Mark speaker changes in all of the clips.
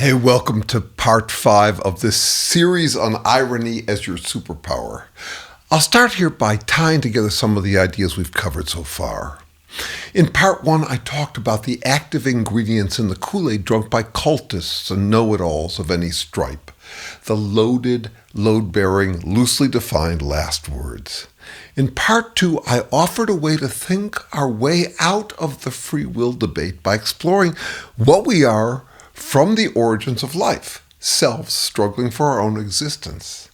Speaker 1: Hey, welcome to part 5 of this series on irony as your superpower. I'll start here by tying together some of the ideas we've covered so far. In part 1, I talked about the active ingredients in the Kool-Aid drunk by cultists and know-it-alls of any stripe. The loaded, load-bearing, loosely defined last words. In part 2, I offered a way to think our way out of the free will debate by exploring what we are from the origins of life, selves struggling for our own existence.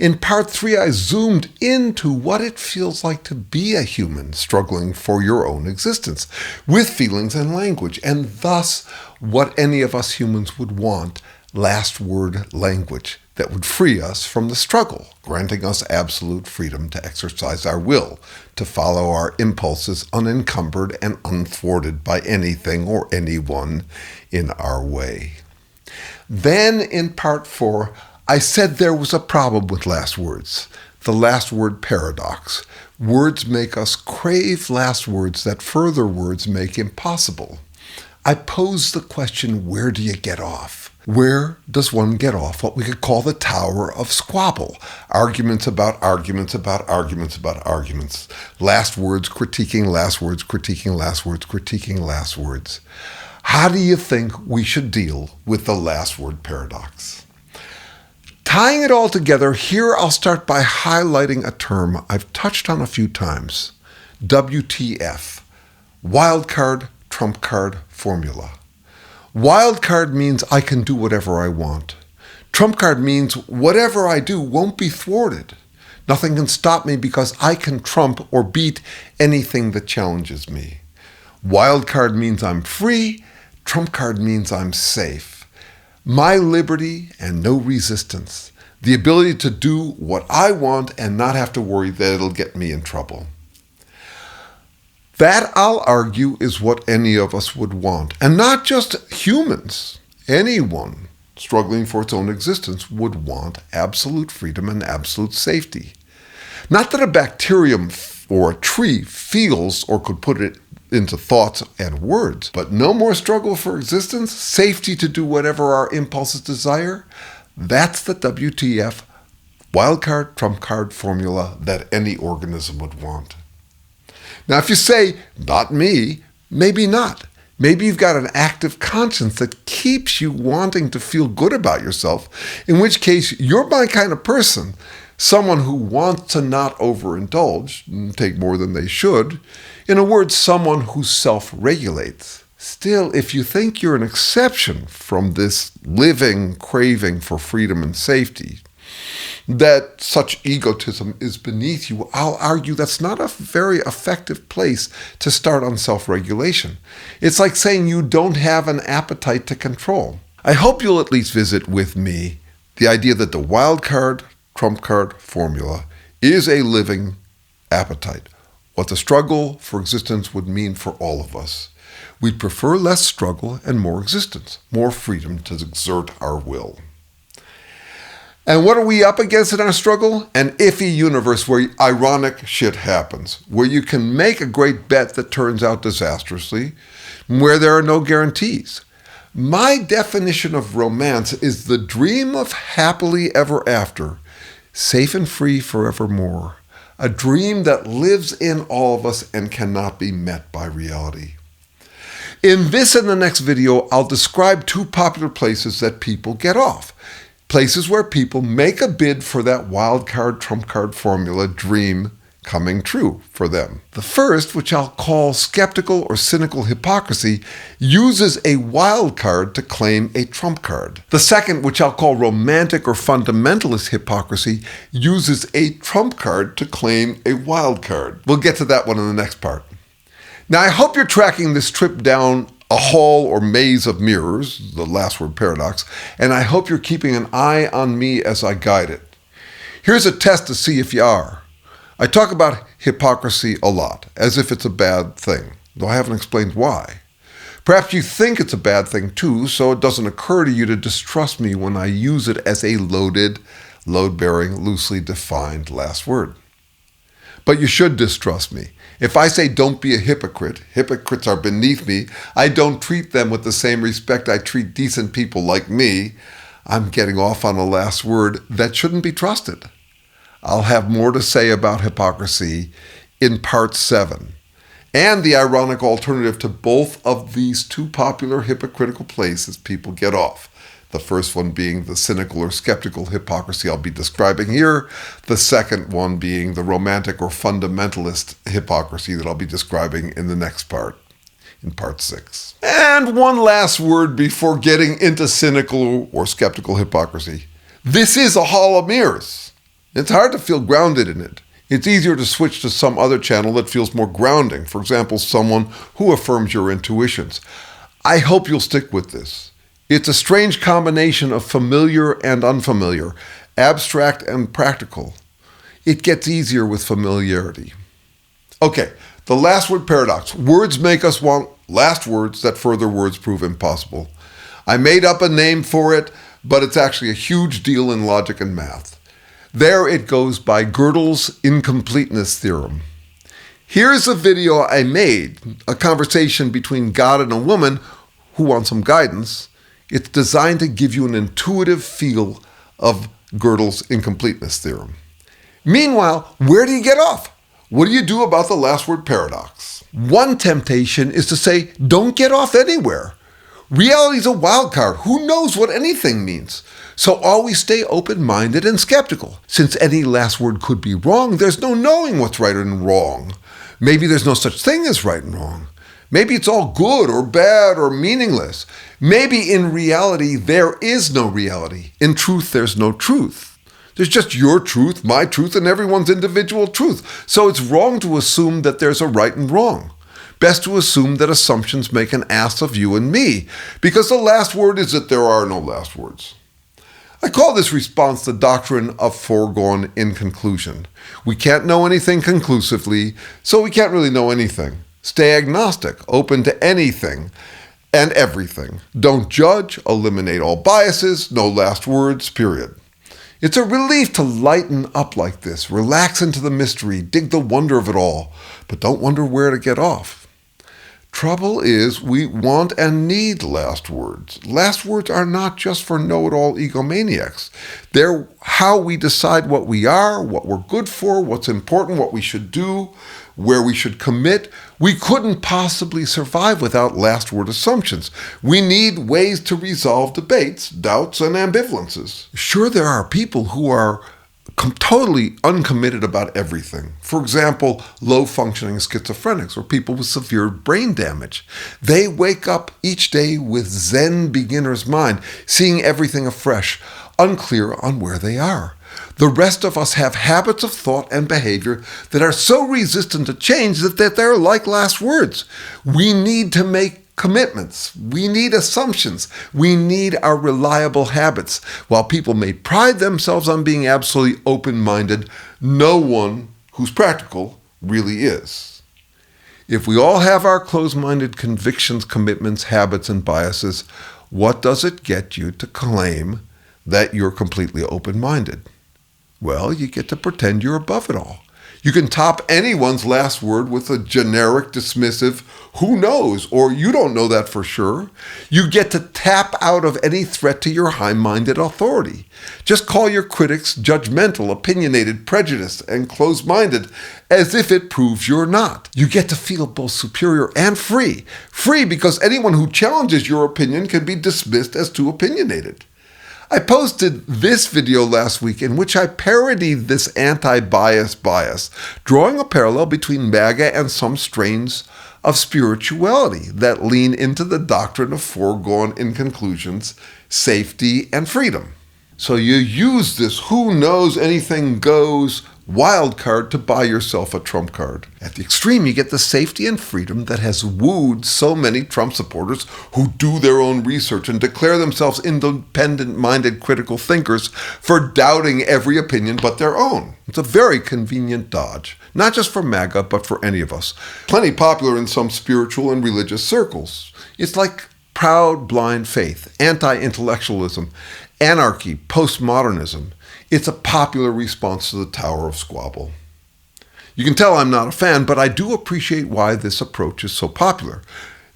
Speaker 1: In part 3, I zoomed into what it feels like to be a human struggling for your own existence, with feelings and language, and thus what any of us humans would want, last word language, that would free us from the struggle, granting us absolute freedom to exercise our will, to follow our impulses unencumbered and unthwarted by anything or anyone in our way. Then in part 4, I said there was a problem with last words, the last word paradox. Words make us crave last words that further words make impossible. I posed the question, where do you get off? Where does one get off what we could call the Tower of Squabble? Arguments about arguments about arguments about arguments. Last words critiquing last words, critiquing last words, critiquing last words. How do you think we should deal with the last word paradox? Tying it all together, here I'll start by highlighting a term I've touched on a few times. WTF, Wildcard Trumpcard formula. Wildcard means I can do whatever I want. Trumpcard means whatever I do won't be thwarted. Nothing can stop me because I can trump or beat anything that challenges me. Wildcard means I'm free. Trumpcard means I'm safe. My liberty and no resistance. The ability to do what I want and not have to worry that it'll get me in trouble. That, I'll argue, is what any of us would want. And not just humans. Anyone struggling for its own existence would want absolute freedom and absolute safety. Not that a bacterium or a tree feels or could put it into thoughts and words, but no more struggle for existence, safety to do whatever our impulses desire. That's the WTF, Wildcard Trumpcard formula that any organism would want. Now, if you say, not me, maybe not. Maybe you've got an active conscience that keeps you wanting to feel good about yourself, in which case you're my kind of person, someone who wants to not overindulge and take more than they should. In a word, someone who self-regulates. Still, if you think you're an exception from this living craving for freedom and safety, that such egotism is beneath you, I'll argue that's not a very effective place to start on self-regulation. It's like saying you don't have an appetite to control. I hope you'll at least visit with me the idea that the Wildcard Trumpcard formula is a living appetite, what the struggle for existence would mean for all of us. We'd prefer less struggle and more existence, more freedom to exert our will. And what are we up against in our struggle? An iffy universe where ironic shit happens, where you can make a great bet that turns out disastrously, where there are no guarantees. My definition of romance is the dream of happily ever after, safe and free forevermore, a dream that lives in all of us and cannot be met by reality. In this and the next video, I'll describe 2 popular places that people get off. Places where people make a bid for that Wildcard Trumpcard formula dream coming true for them. The first, which I'll call skeptical or cynical hypocrisy, uses a wild card to claim a trump card. The second, which I'll call romantic or fundamentalist hypocrisy, uses a trump card to claim a wild card. We'll get to that one in the next part. Now, I hope you're tracking this trip down a hall or maze of mirrors, the last word paradox, and I hope you're keeping an eye on me as I guide it. Here's a test to see if you are. I talk about hypocrisy a lot, as if it's a bad thing, though I haven't explained why. Perhaps you think it's a bad thing too, so it doesn't occur to you to distrust me when I use it as a loaded, load-bearing, loosely defined last word. But you should distrust me. If I say don't be a hypocrite, hypocrites are beneath me, I don't treat them with the same respect I treat decent people like me, I'm getting off on a last word that shouldn't be trusted. I'll have more to say about hypocrisy in part 7, and the ironic alternative to both of these two popular hypocritical places people get off. The first one being the cynical or skeptical hypocrisy I'll be describing here. The second one being the romantic or fundamentalist hypocrisy that I'll be describing in the next part, in part 6. And one last word before getting into cynical or skeptical hypocrisy. This is a hall of mirrors. It's hard to feel grounded in it. It's easier to switch to some other channel that feels more grounding. For example, someone who affirms your intuitions. I hope you'll stick with this. It's a strange combination of familiar and unfamiliar, abstract and practical. It gets easier with familiarity. Okay, the last word paradox. Words make us want last words that further words prove impossible. I made up a name for it, but it's actually a huge deal in logic and math. There it goes by Gödel's incompleteness theorem. Here's a video I made, a conversation between God and a woman who wants some guidance. It's designed to give you an intuitive feel of Gödel's incompleteness theorem. Meanwhile, where do you get off? What do you do about the last word paradox? One temptation is to say, don't get off anywhere. Reality's a wild card. Who knows what anything means? So always stay open-minded and skeptical. Since any last word could be wrong, there's no knowing what's right and wrong. Maybe there's no such thing as right and wrong. Maybe it's all good or bad or meaningless. Maybe in reality, there is no reality. In truth, there's no truth. There's just your truth, my truth, and everyone's individual truth. So it's wrong to assume that there's a right and wrong. Best to assume that assumptions make an ass of you and me, because the last word is that there are no last words. I call this response the doctrine of foregone inconclusion. We can't know anything conclusively, so we can't really know anything. Stay agnostic, open to anything and everything. Don't judge, eliminate all biases, no last words, period. It's a relief to lighten up like this, relax into the mystery, dig the wonder of it all, but don't wonder where to get off. Trouble is, we want and need last words. Last words are not just for know-it-all egomaniacs. They're how we decide what we are, what we're good for, what's important, what we should do, where we should commit. We couldn't possibly survive without last word assumptions. We need ways to resolve debates, doubts, and ambivalences. Sure, there are people who are totally uncommitted about everything. For example, low-functioning schizophrenics or people with severe brain damage. They wake up each day with Zen beginner's mind, seeing everything afresh, unclear on where they are. The rest of us have habits of thought and behavior that are so resistant to change that they're like last words. We need to make commitments. We need assumptions. We need our reliable habits. While people may pride themselves on being absolutely open-minded, no one who's practical really is. If we all have our closed-minded convictions, commitments, habits, and biases, what does it get you to claim that you're completely open-minded? Well, you get to pretend you're above it all. You can top anyone's last word with a generic, dismissive, who knows, or you don't know that for sure. You get to tap out of any threat to your high-minded authority. Just call your critics judgmental, opinionated, prejudiced, and closed-minded, as if it proves you're not. You get to feel both superior and free. Free because anyone who challenges your opinion can be dismissed as too opinionated. I posted this video last week in which I parodied this anti-bias bias, drawing a parallel between MAGA and some strains of spirituality that lean into the doctrine of foregone inconclusions, safety, and freedom. So you use this who knows anything goes wildcard to buy yourself a Trump card. At the extreme, you get the safety and freedom that has wooed so many Trump supporters who do their own research and declare themselves independent-minded critical thinkers for doubting every opinion but their own. It's a very convenient dodge, not just for MAGA, but for any of us. Plenty popular in some spiritual and religious circles. It's like proud, blind faith, anti-intellectualism, anarchy, postmodernism. It's a popular response to the Tower of Squabble. You can tell I'm not a fan, but I do appreciate why this approach is so popular.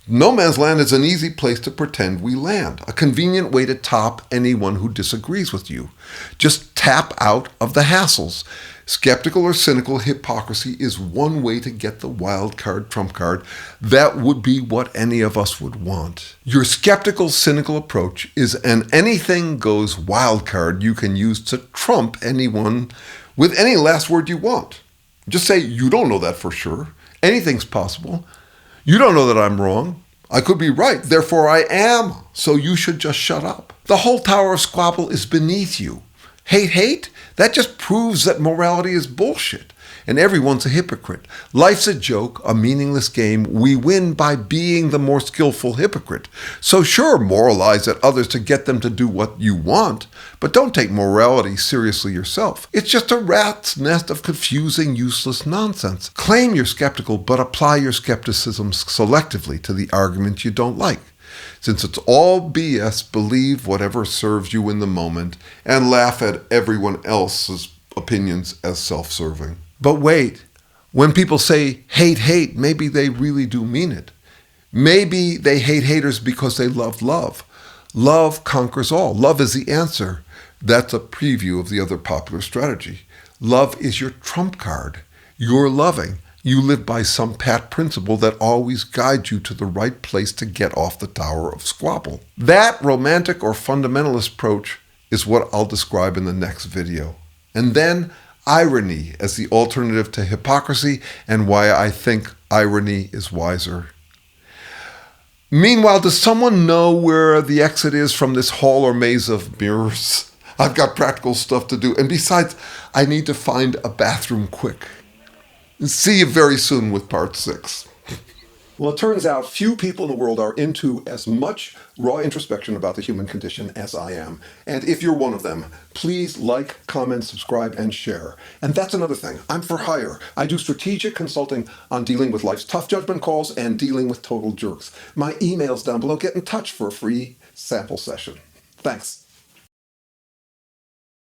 Speaker 1: No man's land is an easy place to pretend we land, a convenient way to top anyone who disagrees with you. Just tap out of the hassles. Skeptical or cynical hypocrisy is one way to get the wildcard trump card. That would be what any of us would want. Your skeptical, cynical approach is an anything goes wildcard you can use to trump anyone with any last word you want. Just say, you don't know that for sure. Anything's possible. You don't know that I'm wrong. I could be right, therefore I am, so you should just shut up. The whole tower of squabble is beneath you. Hate? That just proves that morality is bullshit, and everyone's a hypocrite. Life's a joke, a meaningless game. We win by being the more skillful hypocrite. So sure, moralize at others to get them to do what you want, but don't take morality seriously yourself. It's just a rat's nest of confusing, useless nonsense. Claim you're skeptical, but apply your skepticism selectively to the argument you don't like. Since it's all BS, believe whatever serves you in the moment and laugh at everyone else's opinions as self-serving. But wait, when people say hate, maybe they really do mean it. Maybe they hate haters because they love love. Love conquers all. Love is the answer. That's a preview of the other popular strategy. Love is your trump card. You're loving. You live by some pat principle that always guides you to the right place to get off the tower of squabble. That romantic or fundamentalist approach is what I'll describe in the next video. And then irony as the alternative to hypocrisy and why I think irony is wiser. Meanwhile, does someone know where the exit is from this hall or maze of mirrors? I've got practical stuff to do. And besides, I need to find a bathroom quick. See you very soon with part 6. Well, it turns out few people in the world are into as much raw introspection about the human condition as I am. And if you're one of them, please like, comment, subscribe, and share. And that's another thing. I'm for hire. I do strategic consulting on dealing with life's tough judgment calls and dealing with total jerks. My email's down below. Get in touch for a free sample session. Thanks.